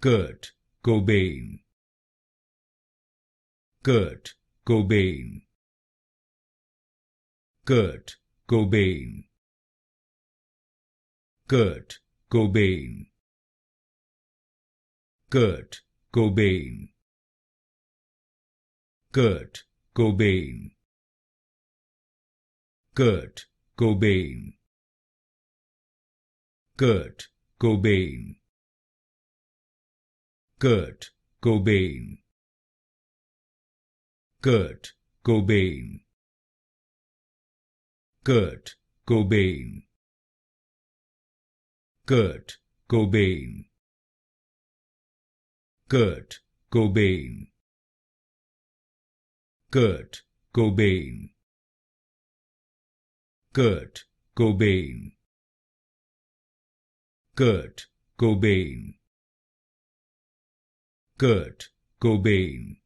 Kurt Cobain, Kurt Cobain, Kurt Cobain, Kurt Cobain, Kurt Cobain, Kurt Cobain, Kurt Cobain, Kurt Cobain, Kurt Cobain, Kurt Cobain, Kurt Cobain, Kurt Cobain, Kurt Cobain, Kurt Cobain, Kurt Cobain, Kurt Cobain, Kurt Cobain,